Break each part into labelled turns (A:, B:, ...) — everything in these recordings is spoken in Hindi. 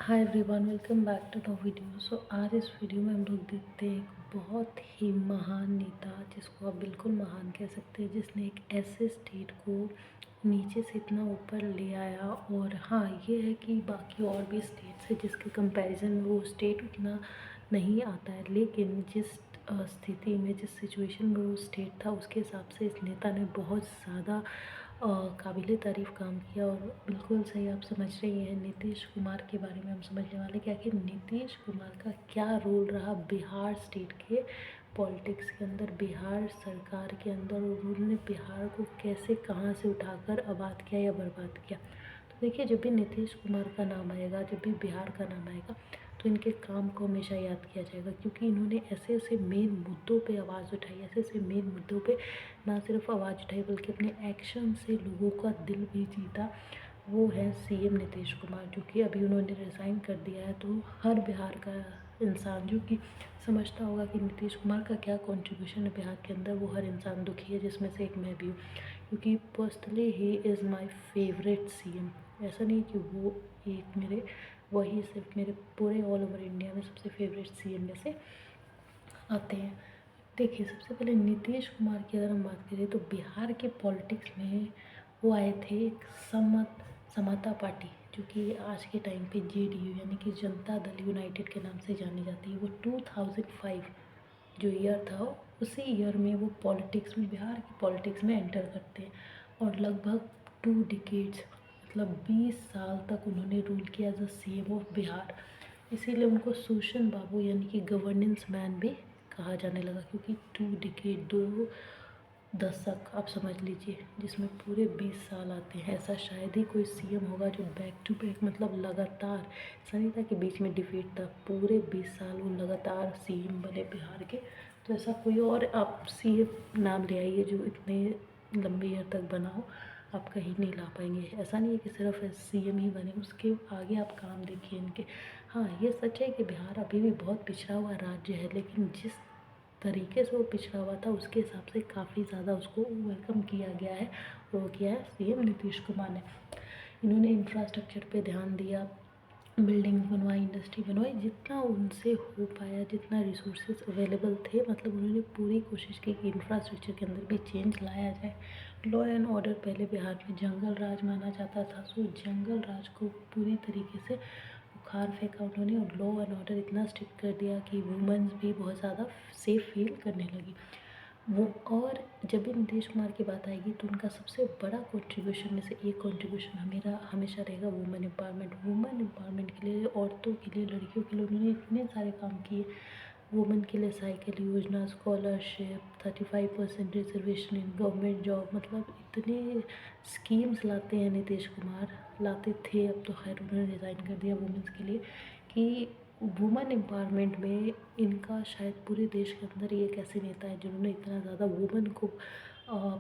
A: Hi everyone, welcome back to the video. आज इस वीडियो में हम लोग देखते हैं एक बहुत ही महान नेता, जिसको आप बिल्कुल महान कह सकते हैं, जिसने एक ऐसे स्टेट को नीचे से इतना ऊपर ले आया। और हाँ, ये है कि बाकी और भी स्टेट्स है जिसके कंपैरिजन में वो स्टेट उतना नहीं आता है, लेकिन जिस स्थिति में, जिस सिचुएशन में वो स्टेट था, उसके हिसाब से इस नेता ने बहुत ज़्यादा काबिले तारीफ़ काम किया। और बिल्कुल सही आप समझ रही हैं, नीतीश कुमार के बारे में हम समझने वाले कि आखिर नीतीश कुमार का क्या रोल रहा बिहार स्टेट के पॉलिटिक्स के अंदर, बिहार सरकार के अंदर, और उन्होंने बिहार को कैसे कहाँ से उठाकर आबाद किया या बर्बाद किया। तो देखिए, जब भी नीतीश कुमार का नाम आएगा, जब भी बिहार का नाम आएगा, तो इनके काम को हमेशा याद किया जाएगा, क्योंकि इन्होंने ऐसे ऐसे मेन मुद्दों पे आवाज़ उठाई, ऐसे ऐसे मेन मुद्दों पे ना सिर्फ आवाज़ उठाई बल्कि अपने एक्शन से लोगों का दिल भी जीता। वो है सीएम नीतीश कुमार, जो कि अभी उन्होंने रिज़ाइन कर दिया है। तो हर बिहार का इंसान जो कि समझता होगा कि नीतीश कुमार का क्या कंट्रीब्यूशन है बिहार के अंदर, वो हर इंसान दुखी है, जिसमें से एक मैं भी हूँ। क्योंकि personally he is my favourite CM. ऐसा नहीं कि वो एक मेरे, वही सिर्फ मेरे पूरे ऑल ओवर इंडिया में सबसे फेवरेट सीएम में से आते हैं। देखिए, सबसे पहले नीतीश कुमार की अगर हम बात करें तो बिहार के पॉलिटिक्स में वो आए थे एक समता पार्टी, जो कि आज के टाइम पे जेडीयू यानी कि जनता दल यूनाइटेड के नाम से जानी जाती है। वो 2005 जो ईयर था, उसी ईयर में वो पॉलिटिक्स में, बिहार की पॉलिटिक्स में एंटर करते हैं। और लगभग 2 डिकेड्स, मतलब 20 साल तक उन्होंने रूल किया as a CM of Bihar. इसीलिए उनको शोषण बाबू यानी कि गवर्नेंस मैन भी कहा जाने लगा, क्योंकि 2 डिकेड, 2 दशक आप समझ लीजिए, जिसमें पूरे 20 साल आते हैं। ऐसा शायद ही कोई सीएम होगा जो बैक टू बैक, मतलब लगातार, ऐसा नहीं था कि बीच में डिफीट था, पूरे 20 साल वो लगातार सीएम बने बिहार के। तो ऐसा कोई और आप सीएम नाम ले आइए जो इतने लंबे ईयर तक बना हो, आप कहीं नहीं ला पाएंगे। ऐसा नहीं है कि सिर्फ सीएम ही बने, उसके आगे आप काम देखिए इनके। हाँ, ये सच है कि बिहार अभी भी बहुत पिछड़ा हुआ राज्य है, लेकिन जिस तरीके से वो पिछड़ा हुआ था, उसके हिसाब से काफ़ी ज़्यादा उसको वेलकम किया गया है। और वो किया है सीएम नीतीश कुमार ने। इन्होंने इंफ्रास्ट्रक्चर पे ध्यान दिया, बिल्डिंग बनवाई, इंडस्ट्री बनवाई, जितना उनसे हो पाया, जितना रिसोर्सेज अवेलेबल थे, मतलब उन्होंने पूरी कोशिश की कि इंफ्रास्ट्रक्चर के अंदर भी चेंज लाया जाए। लॉ एंड ऑर्डर, पहले बिहार में जंगल राज माना जाता था, सो जंगल राज को पूरी तरीके से उखाड़ फेंका उन्होंने, और लॉ एंड ऑर्डर इतना स्ट्रिक्ट कर दिया कि वुमेन्स भी बहुत ज़्यादा सेफ फील करने लगी वो। और जब भी नीतीश कुमार की बात आएगी तो उनका सबसे बड़ा कंट्रीब्यूशन में से एक कंट्रीब्यूशन हमेशा हमेशा रहेगा वुमेन एम्पावरमेंट। वुमेन एम्पावरमेंट के लिए, औरतों के लिए, लड़कियों के लिए उन्होंने इतने सारे काम किए। वुमेन के लिए साइकिल योजना, scholarship, 35% reservation in government job, मतलब इतने स्कीम्स लाते हैं नीतीश कुमार, लाते थे, अब तो खैर उन्होंने रिज़ाइन कर दिया वुमेंस के लिए, कि वुमेन एम्पावरमेंट में इनका शायद पूरे देश के अंदर ही एक ऐसे नेता है जिन्होंने इतना ज़्यादा वुमेन को अ,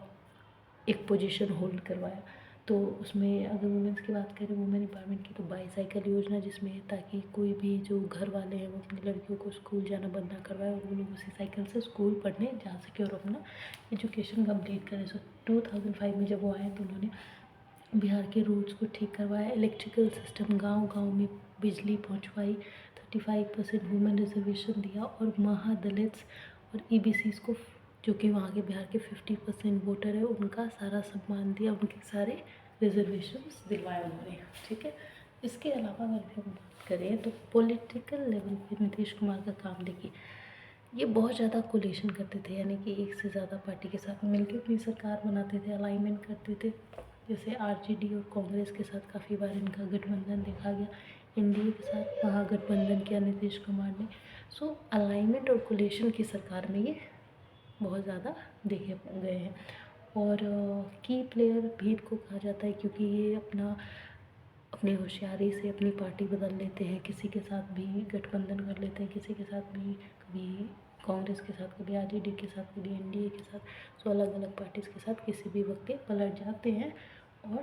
A: एक पोजीशन होल्ड करवाया। तो उसमें अगर वुमेंस की बात करें, वुमेन एम्पावरमेंट की, तो बाईसाइकिल योजना, जिसमें ताकि कोई भी जो घर वाले हैं वो अपनी लड़कियों को स्कूल जाना बंद ना करवाए और वो लोग उसी साइकिल से स्कूल पढ़ने जा सके और अपना एजुकेशन कंप्लीट करें। सो 2005 में जब वो आए तो उन्होंने बिहार के रोड्स को ठीक करवाया, इलेक्ट्रिकल सिस्टम गांव गांव में बिजली पहुंचवाई, 35% वुमेन रिजर्वेशन दिया, और महादलित्स और ईबीसीज को, जो कि वहाँ के बिहार के 50% वोटर है, उनका सारा सम्मान दिया, उनके सारे रिजर्वेशंस दिलवाए उन्होंने। ठीक है। इसके अलावा अगर हम बात करें तो पॉलिटिकल लेवल पे नीतीश कुमार का काम देखिए, ये बहुत ज़्यादा कोलेशन करते थे, यानी कि एक से ज़्यादा पार्टी के साथ मिलकर अपनी सरकार बनाते थे, अलाइनमेंट करते थे। जैसे आरजेडी और कांग्रेस के साथ काफ़ी बार इनका गठबंधन देखा गया, एनडीए के साथ महागठबंधन किया नीतीश कुमार ने। सो अलाइनमेंट और कोलेशन की सरकार में ये बहुत ज़्यादा देखे गए हैं। और की प्लेयर भी इनको कहा जाता है, क्योंकि ये अपनी होशियारी से अपनी पार्टी बदल लेते हैं, किसी के साथ भी गठबंधन कर लेते हैं, किसी के साथ भी, कभी कांग्रेस के साथ, कभी आरजेडी के साथ, कभी एनडीए के साथ। सो अलग अलग पार्टीज़ के साथ किसी भी वक्त ये पलट जाते हैं और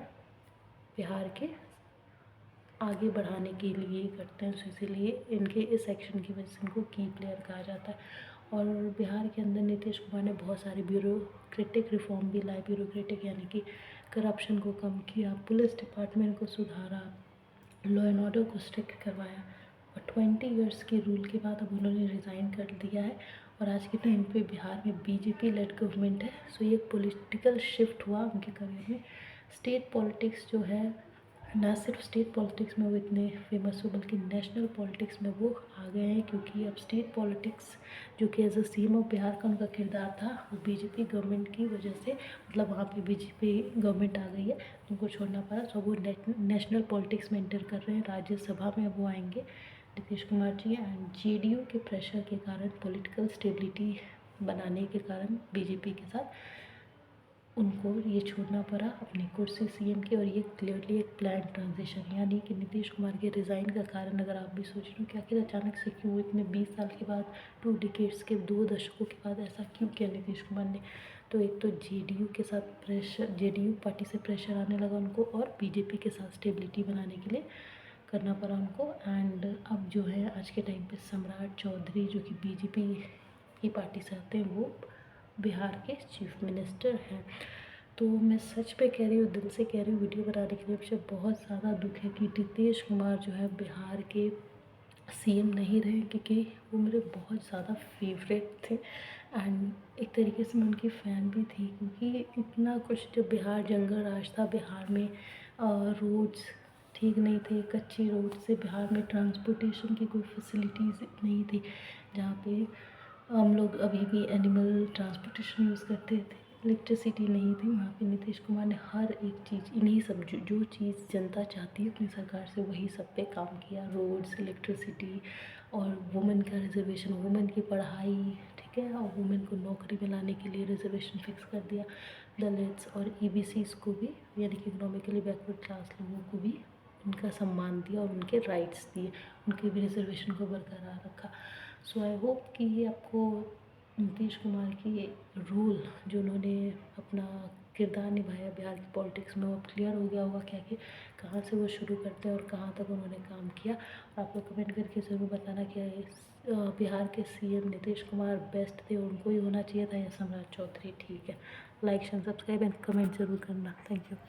A: बिहार के आगे बढ़ाने के लिए करते हैं। सो इसीलिए इनके इस एक्शन की वजह से इनको की प्लेयर कहा जाता है। और बिहार के अंदर नीतीश कुमार ने बहुत सारे ब्यूरोक्रेटिक रिफॉर्म भी लाए, ब्यूरोक्रेटिक यानी कि करप्शन को कम किया, पुलिस डिपार्टमेंट को सुधारा, लॉ एंड ऑर्डर को स्ट्रिक्ट करवाया। और 20 इयर्स के रूल के बाद अब उन्होंने रिज़ाइन कर दिया है और आज के टाइम पे बिहार में बीजेपी लेड गवर्नमेंट है। सो ये एक पॉलिटिकल शिफ्ट हुआ उनके करियर में। स्टेट पॉलिटिक्स जो है, ना सिर्फ स्टेट पॉलिटिक्स में वो इतने फेमस हो बल्कि नेशनल पॉलिटिक्स में वो आ गए हैं, क्योंकि अब स्टेट पॉलिटिक्स जो कि as a CM of Bihar का उनका किरदार था, वो बीजेपी गवर्नमेंट की वजह से, मतलब वहाँ पे बीजेपी गवर्नमेंट आ गई है, उनको छोड़ना पड़ा। तो वो नेशनल पॉलिटिक्स में एंटर कर रहे हैं। राज्यसभा में वो आएंगे नीतीश कुमार जी। एंड जेडीयू के प्रेशर के कारण, पॉलिटिकल स्टेबिलिटी बनाने के कारण बीजेपी के साथ उनको ये छोड़ना पड़ा अपनी कुर्सी सीएम की। और ये क्लियरली एक प्लान ट्रांजिशन, यानी कि नीतीश कुमार के रिज़ाइन का कारण अगर आप भी सोच रहे हो कि आखिर अचानक से क्यों, इतने 20 साल के बाद, 2 डिकेड्स के, 2 दशकों के बाद ऐसा क्यों किया नीतीश कुमार ने। तो एक तो जेडीयू के साथ प्रेशर, जेडीयू पार्टी से प्रेशर आने लगा उनको, और बीजेपी के साथ स्टेबिलिटी बनाने के लिए करना पड़ा उनको। एंड अब जो है आज के टाइम पे सम्राट चौधरी जो कि बीजेपी की पार्टी से आते हैं, वो बिहार के चीफ मिनिस्टर हैं। तो मैं सच पे कह रही हूँ, दिल से कह रही हूँ, वीडियो बनाने के लिए मुझे बहुत ज़्यादा दुख है कि नीतीश कुमार जो है बिहार के सीएम नहीं रहे, क्योंकि वो मेरे बहुत ज़्यादा फेवरेट थे। एंड एक तरीके से मैं उनकी फ़ैन भी थी, क्योंकि इतना कुछ, जब बिहार जंगल राज था, बिहार में रोड्स ठीक नहीं थे, कच्ची रोड से बिहार में ट्रांसपोर्टेशन की कोई फैसिलिटीज़ नहीं थी, जहाँ पे हम लोग अभी भी एनिमल ट्रांसपोर्टेशन यूज़ करते थे, इलेक्ट्रिसिटी नहीं थी। वहाँ पे नीतीश कुमार ने हर एक चीज़, इन्हीं सब जो चीज़ जनता चाहती है अपनी सरकार से, वही सब पे काम किया। रोड्स, इलेक्ट्रिसिटी, और वुमेन का रिजर्वेशन, वुमेन की पढ़ाई, ठीक है, और वुमेन को नौकरी में लाने के लिए रिजर्वेशन फिक्स कर दिया। दलित्स और ईबीसीज़ को भी, यानी कि इकोनॉमिकली बैकवर्ड क्लास लोगों को भी उनका सम्मान दिया और उनके राइट्स दिए, उनके भी रिजर्वेशन को बरकरार रखा। सो आई होप कि ये आपको नीतीश कुमार की रोल, जो उन्होंने अपना किरदार निभाया बिहार की पॉलिटिक्स में, वो अब क्लियर हो गया होगा क्या कि कहाँ से वो शुरू करते हैं और कहाँ तक उन्होंने काम किया। और आप लोग कमेंट करके ज़रूर बताना कि बिहार के सीएम नीतीश कुमार बेस्ट थे, उनको ही होना चाहिए था, या सम्राट चौधरी ठीक है। Like and subscribe and comment ज़रूर करना। Thank you.